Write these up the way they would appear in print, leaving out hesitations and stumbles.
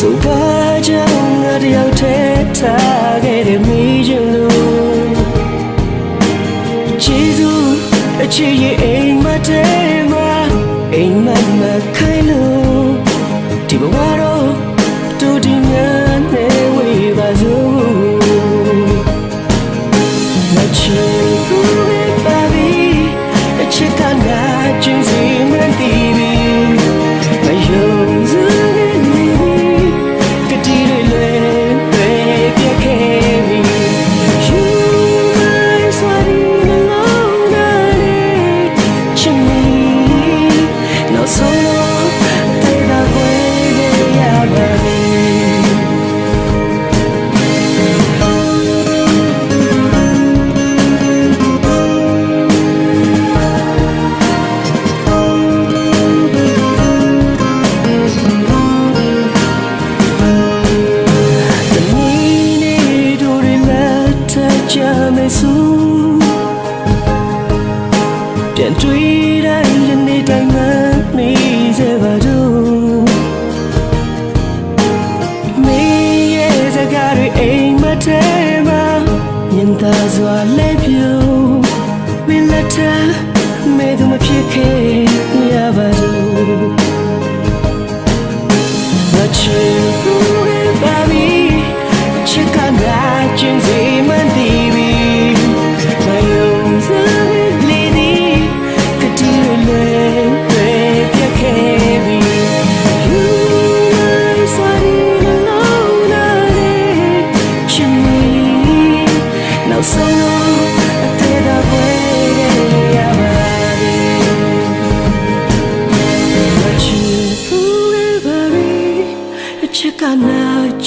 So baja ngari au te ta ge de mi jin lu Jesus a chi ye aim ma te ma aim ma khai lu di bwa ro tu di nya ne we ba zo na chi ku ba bi a chi ka na jin si man ti bi ma yong zuပြန်တွေ့တိုင်းယနေ့တိုင်းမှနေစေပါတော့မင်းရဲ့စကားတွေအိမ်မထဲမှာမြင်သာစွာလဲပြုံးမင်းလက်ထမဲသူမဖြစ်ခဲ့ရပါတော့ငါချစ်ဘူးပါပြီချစ်ကနာကျင်စီမှန်တီးပြီမယုံစ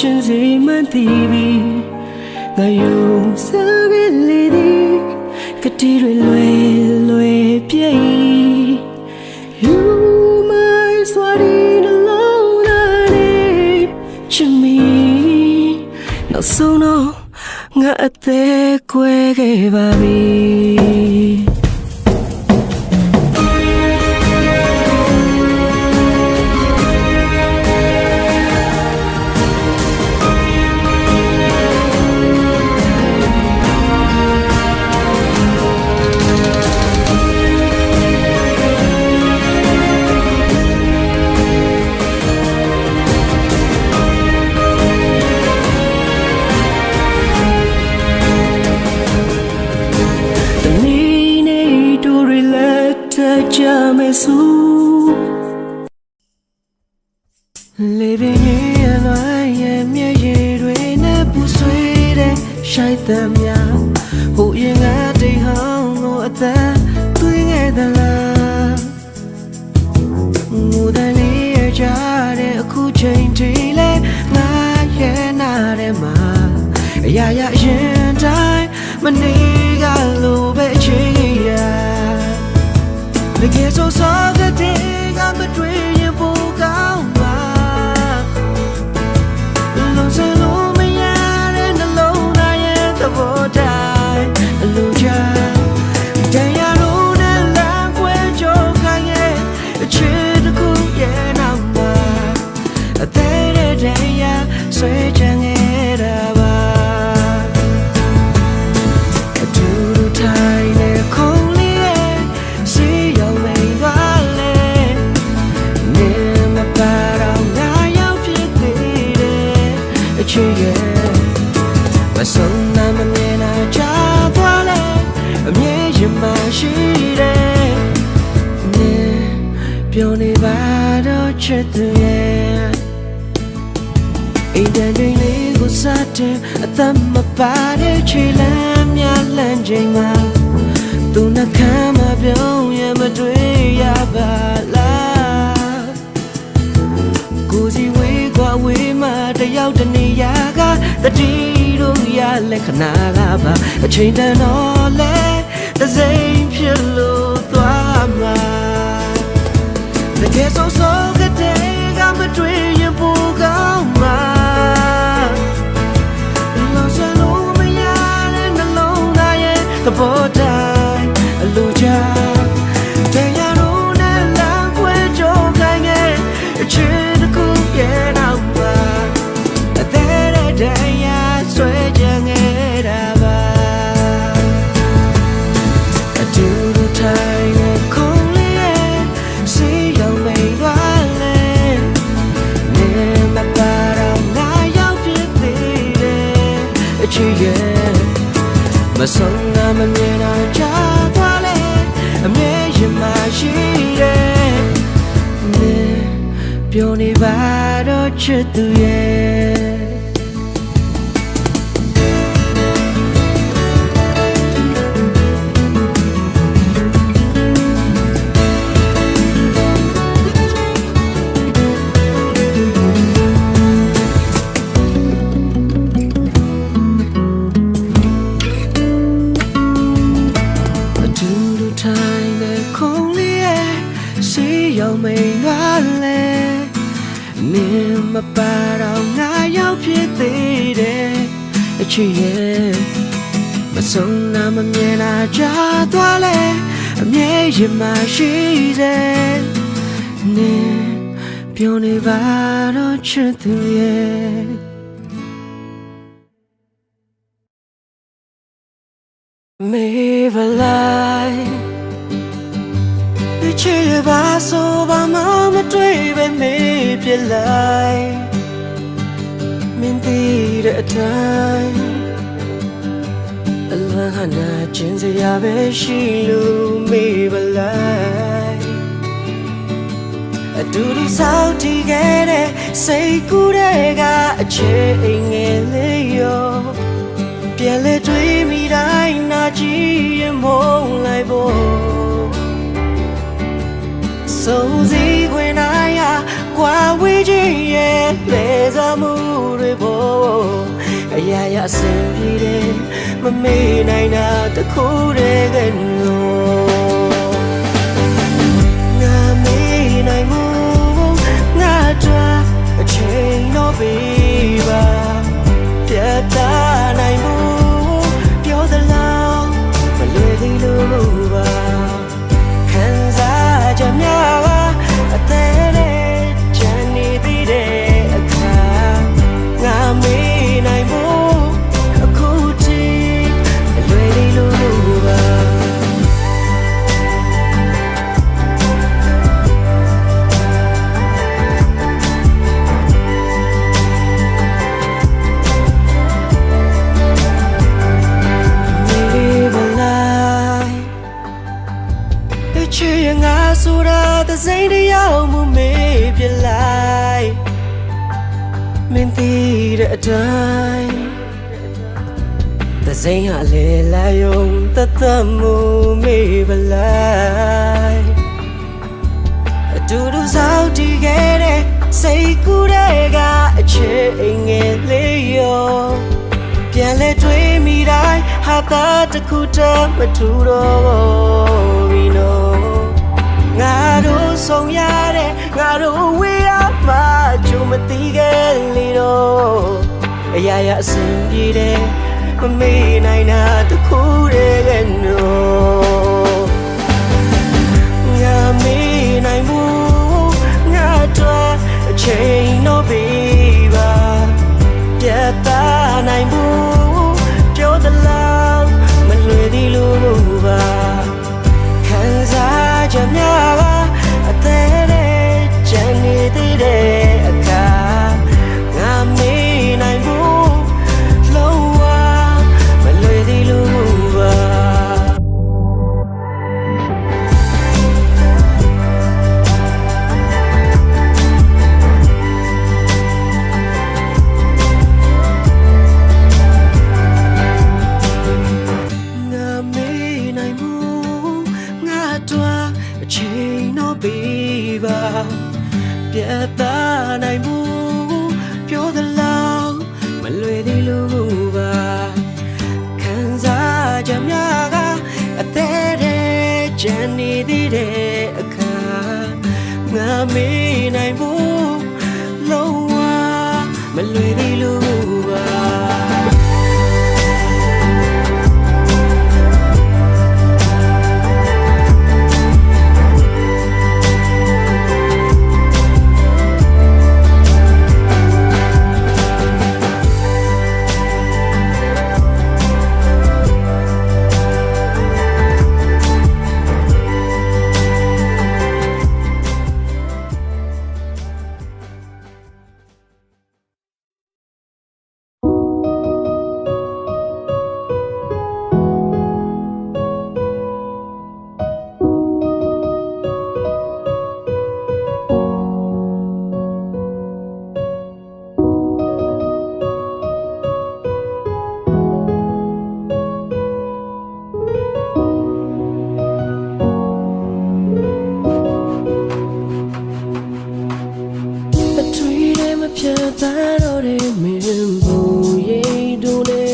ကျင်စီမှန်တီးပြီငါယုံစားကလေးဒီကတိတွေလွယ်ပြည့် You my sweating alone to me နောက်ဆုံးတော့ငါအသက်ကွဲခဲ့ပါပြီLiving in a lie, me year na puswede, shaita mya, who yung ate hang o ata, tuing edala. Mudali jare ku chintile, na ye na re ma, ya yen dai, maniga lu be chiya. The kids so saw the day I'm the dream you book out. Tâm ba để chỉ làm nhà lên trình mà tu na khám mà biểu ya mà đuổi ya ba la တယောက်တနေရာကတတိတို့ရလက်ခဏကပါအချိန်တန်တော့လဲတစိမ့်ဖြစ်လို့သွားမှာတကယ်ဆိုကတဲ့ကမတွေ့ရင်ပူကောင်းမှာလောစလုံးမရတဲ့နှလုံးသားရဲ့သဘောတိုင်းအလိုချတရားတို့နဲ့လမ်းခွဲကြုံနိုင်ရဲ့အချစ်တစ်ခုရဲ့နောက်မှာအသေးတဲ့တရားဆွဲကြငယ်တာပါအတူတူထိုင်ရဲ့ခုံးလေးရဲ့စီရောက်မိန်သွားလဲနေမပါတော့ငါရောက်ဖြစ်သေးတယ်အချစ်ရဲ့မဆုံးငါမမြင်တော့ကြာသွားလဲအမြဲရင်မရှိတယ်နေပြောနေပါတော့ချစ်သူရဲ့ရောက်မိန်သွားလဲနေမပါတော့ငါရောက်ဖြစ်သေးတယ်အချစ်ရဲ့မဆုံးနာမမြင်တာကြာသွားလဲအမြဲရင်မရှိတယ်နေပြောနေပါတော့ချစ်သူရဲ့မေဘလိုက်ချစ်ရပါဆိုပါမမတွေ့ပဲမေးပြလိုက်မင်းသိတဲ့အတိုင်းအလန်းဟနာချင်းစရာပဲရှိလို့မေးပလိုက်အတူတူစောင့်ကြည့်ခဲ့တဲ့စိတ်ကူးတဲ့ကအချစ်အိမ်ငယ်လေးရောပြန်လဲတွေ့မိတိုင်းနာကြည့်ရင်မုန်းလိုက်ဖို့ဆုံးစီခွင်နိုင်ရာကွာဝေးခြင်းရဲ့လေစားမှုတွေပေါ်အရာရာအဆင်ပြေတယ်မမေ့နိုင်တာတခုတည်းကလို့ငါမေ့နိုင်မှုငါတို့အချိန်တော့ပေးပါပြတ်သားနိုင်မှုပြောသလားမလွယ်သေးလို့ပါခံစားကြများအသေးတဲ့ချမ်းနေသေးတဲ့အခါငါမေးနိုင်ဖို့အခုထိအလွယ်လေးလို့ပါချစ်ရငါဆိုတာသစိမ့်တရားမှုမေးပြလိုက်မင်းသိတဲ့အတိုင်းသစိမ့်ဟာလေလာယုံတသက်မှုမေးပလိုက်အတူတူစောင့်ကြည့်ခဲ့တဲ့စိတ်ကူးတဲ့ကအချစ်အိမ်ငယ်လေးရောပြန်လဲတွေ့မိတိုင်းဟာတာတခုတည်းမထူတော့ဘူးနော်ငါတို့ဆုံးရတဲ့ငါတို့ဝေးရမှာကြုံမသိခဲ့လေတော့အရာရာအဆင်ပြေတယ်မမေ့နိုင်တာတခုတည်းကနော်ငါမေ့နိုင်မှုငါတို့အချိန်တော့ပေးပါပြတ်သားနိုင်မှုပြောသလားမလွယ်သေးလို့ပါခံစားကြများအသေးတဲ့ချမ်းနေသေးတဲ့အခါငါမေးနိုင်ဖို့လုံးဝမလွယ်သေးလို့ပါပြတ်သားနိုင်မှုပြောသလား နေသေးတဲ့အခါငါမေးနိုင်ဖို့လုံးဝမလွယ်သေးလို့ပါဖြတ်သားတော့တဲ့မင်းဘူးရိတ်တို့လေ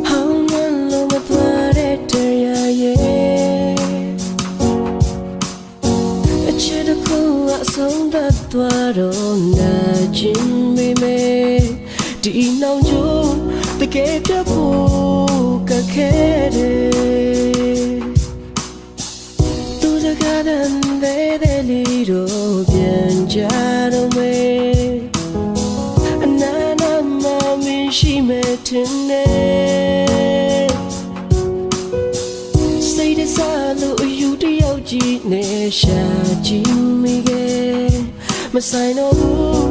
ဟောင်းနှလုံးမသွားတဲ့တရားရဲ့အချစ်တစ်ခုအဆုံးသတ်သွားတော့နာကျင်မိမေဒီနှောင်ကြိုးတကယ်ပြဖို့ကခဲ့တယ်သူစကားတန်တဲ့လီတော့ပြန်ကြတော့မယ်အနာနာမမင်းရှိမဲ့တင်နေစိတ်တစားလို့အယူတယောက်ကြီးနဲ့ရှာကြည့်မိခဲ့မဆိုင်တော့ဘူး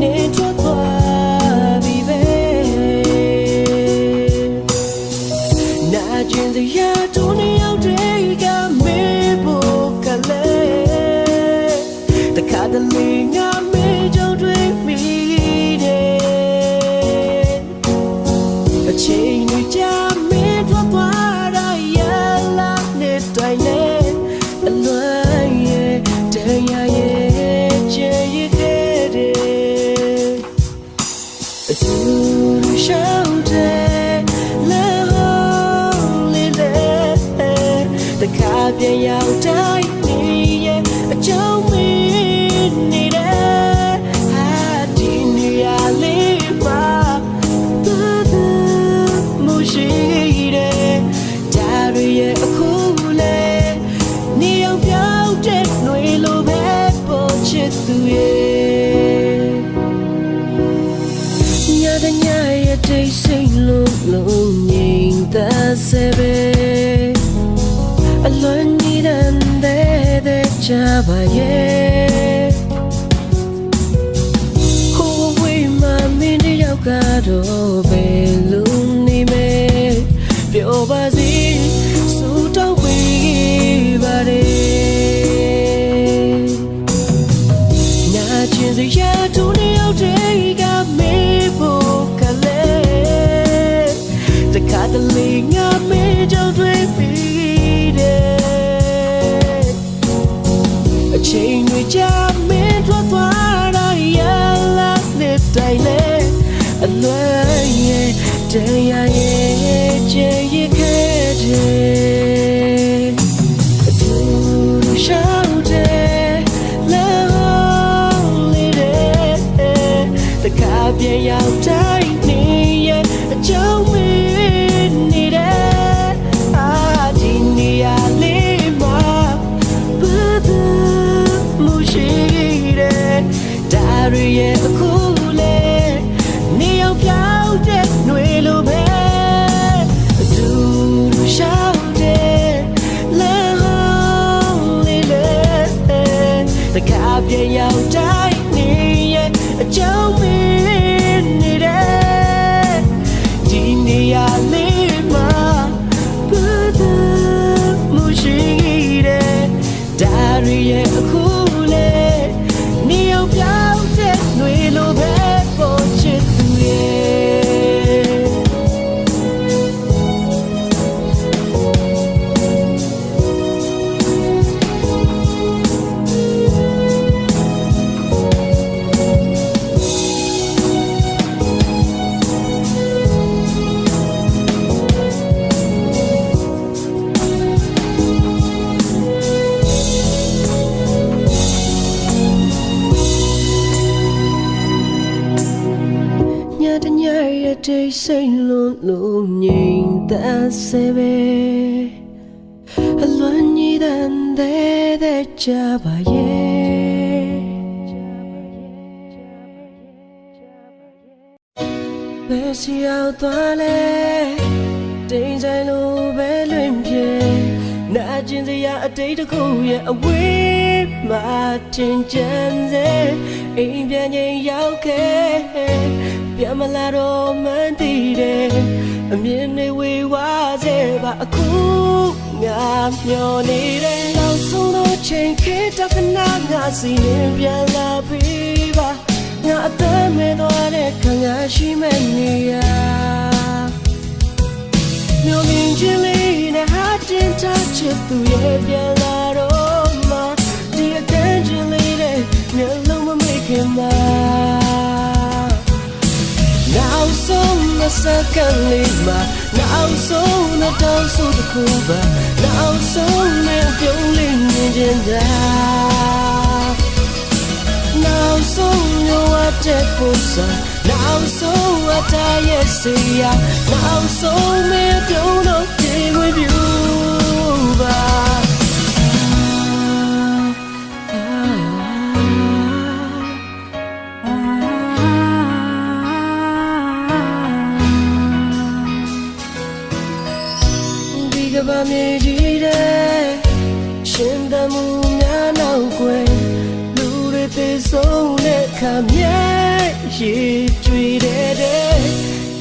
နေထွက်သွားပြီပဲနာကျင်စရာတို့နှစ်ယောက်တည်းကမေးဖို့ကလေးတခါတလေငါမေးကြုံတွေ့မိတယ်အချိန်တွေကြာမင်းထွက်သွားတာရလာတဲ့တိုင်နဲ့အလွန်ရဲ့တရားရဲ့ချေရခဲ့တယ်အတူတူရှောင်းတယ်လဲဟောလေးလဲတခါပြန်ရောက်တိုင်းနေရဲ့အကြောင်းမင်းနေတယ်ဟာဒီနေရာလေးပါသူမရှိတယ်ဒါရရဲ့အခုလေနေအောင်ပြောင်းတဲ့ຫນွေလိုပဲပေါ်ချစ်သူရဲ့ညတဲ့ညရဲ့တိတ်ဆိတ်လုံးငြိမ်သက်စေပဲအလွန်နေတဲ့ချပါရဲ့ဟိုဝေးမှမင်းတယောက်ကတော့ဘယ်လိုနေမဲပြောပါစီစူတော့ဝေးပါတယ်နာကျင်စရာတို့နှစ်ယောက်တည်းကမေးဖို့ကလေးတခါတလေငါမေးကြုံတွေ့ပြီးတယ်အချိန်တွေကြာမင်းထွက်သွားတာရလာတဲ့တိုင်လေအလွန်ရဲ့တရားရဲ့ချေရခဲ့တယ်အတူတူရှောင်းတယ်လဲဟောလေးတဲ့တခါပြန်ရောက်တိုင်းနေရဲ့အကြောင်းမင်းနေတယ်အာဒီနေရာလေးမှာမရှိတယ်ဒါရရဲ့အခုလေနေအောင်ပြောင်းတဲ့ຫນွေလိုပဲအတူတူရှောင်းတယ်လဲဟောင်းလေးလေတခါပြန်ရောက်တိုင်းနေရဲ့အကြောင်းမင်းနေတယ်ဒီနေရာလေးမှာမရှိတယ်ဒါရရဲ့အခုနေအောင်ပြောင်းတဲ့ຫນွေလိုပဲပေါ်ချစ်သူရဲ့ စိတ်လုံးလုံးငြိမ်သက်စေပဲအလွန်ကြီးတဲ့ကြပါရဲ့ဘယ်စီရောက်သွားလဲတိမ်ဆိုင်လိုပဲလွင်ပြေနာကျင်စရာအတိတ်တစ်ခုရဲ့အဝေးမှာတင်ကြံစေအိမ်ပြန်ချိန်ရောက်ခဲ့ပြန်မလာတော့မှန်းသိတယ်အမြင်တွေဝေဝါးစေပါအခုငါမျောနေတယ်နောက်ဆုံးတော့ချိန်ခေတ္တကနာငါစီရင်ပြန်လာပြီပါငါအသက်မဲ့သွားတဲ့ခံငါရှိမဲ့နေရမျောမြင်ခြင်းလေးနဲ့ဟာတင်ထားချစ်သူရဲ့ပြန်လာတော့မှဒီအကန့်ခြင်းလေးနဲ့မျက်လုံးမမိခင်မှာနောက်ဆုံးthe second leadမှာနောက်ဆုံးthe down so the cool ပါနောက်ဆုံးနဲ့ပြုံးလေးမြင်ခြင်းသာနောက်ဆုံးရောအတဲ့ပုံစံနောက်ဆုံးအတားရဲ့စီရနောက်ဆုံးနဲ့ပြုံးတော့ပြေဝေးပြူပါကဘာမြေကြီးတဲ့ရှင်သမှုများနောက်ွယ်လူတွေပြေဆုံးတဲ့ခါမြဲရည်ကြွေတဲ့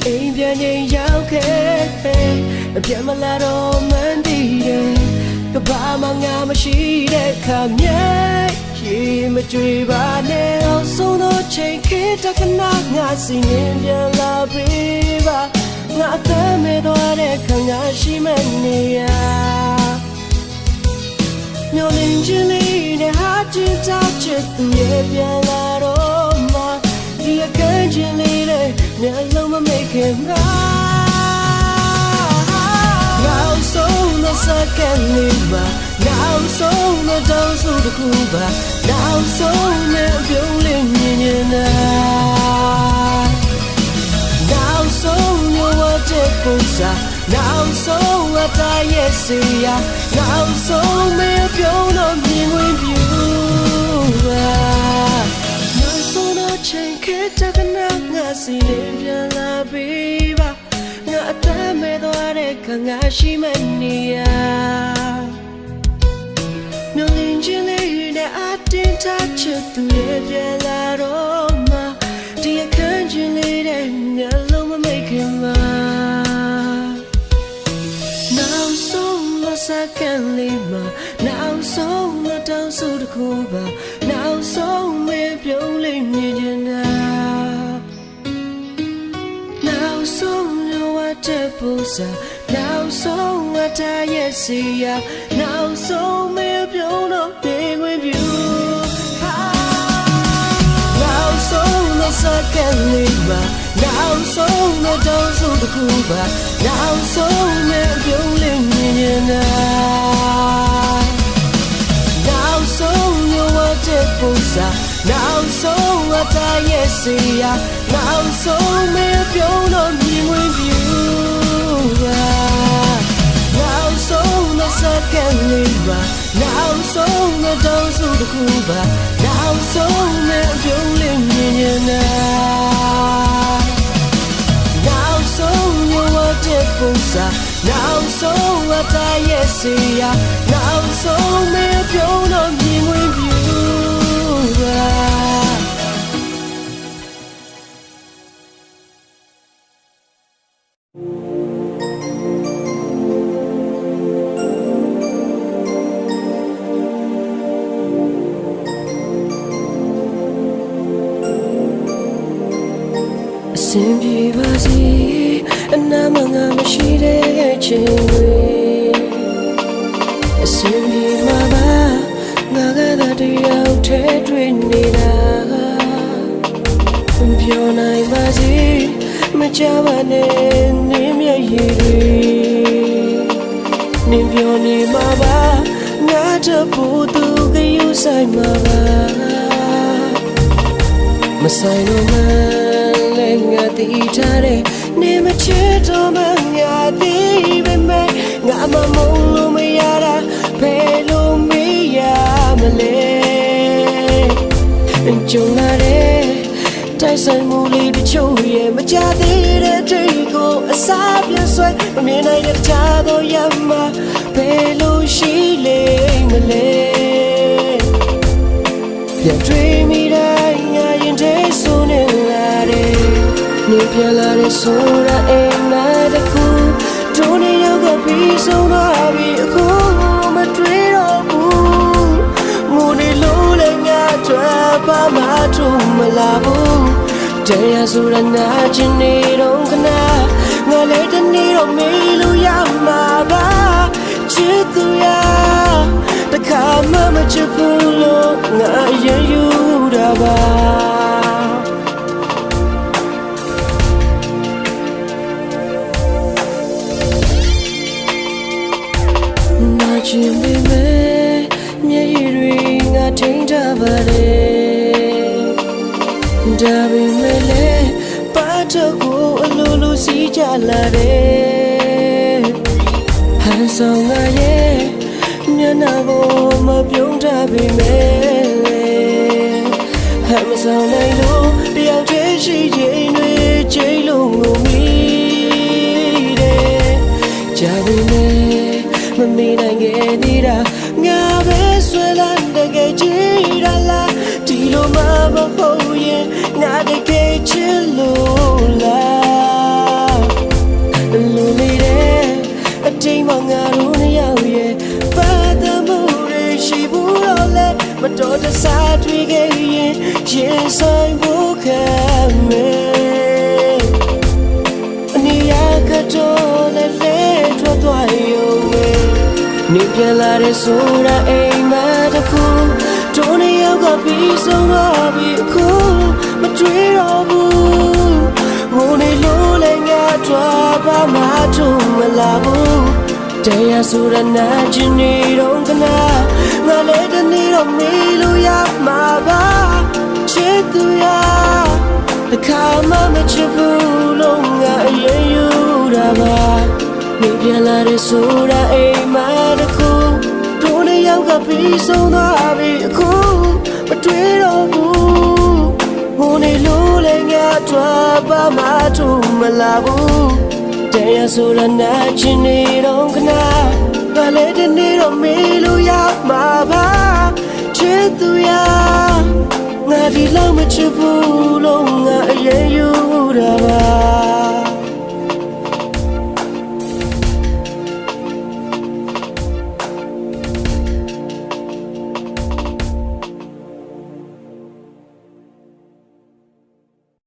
အိမ်ပြန်ချိန်ရောက်ခဲ့အပြတ်မလာတော့မှန်းသိတယ်ကဘာမှငါမရှိတဲ့ခါမြဲရည်မကြွေပါနဲ့အောင်ဆုံးတော့ချိန်ခေတ္တကနာငါစီရင်ပြန်လာပြီပါငါအသက်မဲ့သွားတဲ့ခံငါရှိမဲ့နေရမျောလင်းခြင်းလေးနဲ့ဟာကျင်ထားချစ်သူရဲ့ပြန်လာတော့မှဒီအကန့်ခြင်းလေးနဲ့မျက်လုံးမမိခင်မှာနောက်ဆုံးthe second lead မှာနောက်ဆုံးthe down so the cool ပါနောက်ဆုံးနဲ့ပြုံးလေးမြင်နေတာနောက်ဆုံးရောတဲ့ပုံစံနောက်ဆုံးအတားရဲ့စီရနောက်ဆုံးမဲပြုံးတော့မြင်ဝင်ပြူပါနောက်ဆုံးတော့ချိန်ခေတ္တကနာငါစီရင်ပြန်လာပြီပါငါအသက်မဲ့သွားတဲ့ခံငါရှိမဲ့နေရမျောလင်းခြင်းလေးနဲ့အတင်းထားချစ်သူရဲ့ပြန်လာတော့မှဒီအခန်းချင်းလေးတဲ့မျက်လုံးမမိခင်မှာနောက်ဆုံးthe second lead မှာနောက်ဆုံးthe down so the cool ပါနောက်ဆုံးမဲပြုံးလေးမြင်နေတာနောက်ဆုံးရောအတဲ့ပုံစံနောက်ဆုံးအတားရဲ့စီရနောက်ဆုံးမဲပြုံးတော့ပြေခွင့်ပြုနောက်ဆုံး the second lead မှာနောက်ဆုံး the down so the cool ပါနောက်ဆုံးနဲ့ပြုံးလေးမြင်နေတာနောက်ဆုံးရောတဲ့ပုံစံနောက်ဆုံးအတားရဲ့စီရနောက်ဆုံးနဲ့ပြုံးတော့မြင်ဝင်ပြူပါနောက်ဆုံး the second lead မှာနောက်ဆုံး the down so the cool ပါနောက်ဆုံးနဲ့ပြုံးလေးမြင်နေတာနောက်ဆုံးရောတဲ့ပုံစံနောက်ဆုံးအတားရဲ့စီရနောက်ဆုံးမဲပြုံးတော့မြင်ဝင်ပြူပါအစင်ပြေပါစေအနာမငါမရှိတဲ့ချိန်တွေအစင်ပြေမှာပါငါကသာတယောက်ထဲတွေ့နေတာပြောနိုင်ပါစေမကြပါနဲ့နင်းမျက်ရည်တွေနင်းပြောနေမှာပါငါတပူသူကယူဆိုင်မှာပါမဆိုင်လို့မလဲ ငါတည်ထားတဲ့နေမချစ်တော့မှငါတည်ပဲမဲ့ငါမမုန်းလို့မရတာဘယ်လိုမေးရမလဲကြုံလာတဲ့တိုက်ဆိုင်မှုလေးတချို့ရဲ့မကြသေးတဲ့ဒိတ်ကိုအစားပြန်ဆွဲမမြင်နိုင်တဲ့ချားတော့ရမှာဘယ်လိုရှိလေမလဲပြန်တွေ့မိတိုင်းငါရင်ထဲဆိုနေလာတယ်နေပြန်လာတဲ့ဆိုတာအိမ်မှာတခုတို့နေရောက်ကပြီးဆုံးသွားပြီအခုမတွေ့တော့ဘူးငိုနေလို့လည်းငါထွက်ပါမှထုံမလာဘူးတရားဆိုတာနာကျင်နေတော့ခဏငါလည်းတနေ့တော့မေးလို့ရမှာပါချစ်သူရတခါမှမချစ်ဘူးလို့ငါရင်ယူတာပါနာကျင်ပေမဲ့မျက်ရည်တွေငါထိန်းထားပါတယ်ဒါပေမဲ့လည်းပါတော့ကိုအလိုလိုစီးကြလာတယ်ဟန်ဆောင်ငါရဲ့မျက်နှာကိုမပြုံးထားပေမဲ့ဟန်မဆောင်နိုင်လို့တယောက်တည်းရှိချိန်တွေချိန်လုံးကိုမိတယ်ကြာပြီနဲ့မမေ့နိုင်ခဲ့သေးတာငါပဲဆွဲလန်းတကယ်ကြည့်ရလားဒီလိုမှမဟုတ်ရင်ငါတကယ်ချစ်လို့လားလူလေးတဲ့အတိမ်မငါတို့နှစ်ယောက်ရဲ့ဘာသာမှုတွေရှိဘူးတော့လဲမတော်တဆတွေ့ခဲ့ရင်ရင်ဆိုင်ဖို့ခံမယ်အနည်းကတော့လဲလဲထွက်သွားရုံပဲနေပြန်လာတဲ့ဆိုတာအိမ်မှာတခုတို့နေရောက်ကပြီးဆုံးသွားပြီအခုမတွေ့တော့ဘူးငိုနေလို့လည်းငါထွက်ပါမှထုံမလာဘူးတရားဆိုတာနာကျင်နေတော့ခဏငါလည်းတနေ့တော့မေးလို့ရမှာပါချစ်သူရတခါမှမချစ်ဘူးလို့ငါအရင်ယူတာပါနေပြန်လာတဲ့ဆိုတာအိမ်မှာတခုတို့နှစ်ယောက်ကပြီးဆုံးသွားပြီအခုမတွေ့တော့ဘူးငိုနေလို့လည်းငါထွက်ပါမှထုံမလာဘူးတရားဆိုတာနာကျင်နေတော့ခဏငါလည်းတနေ့တော့မေးလို့ရမှာပါချစ်သူရငါဒီလောက်မချစ်ဘူးလို့ငါအရင်ယူတာပါ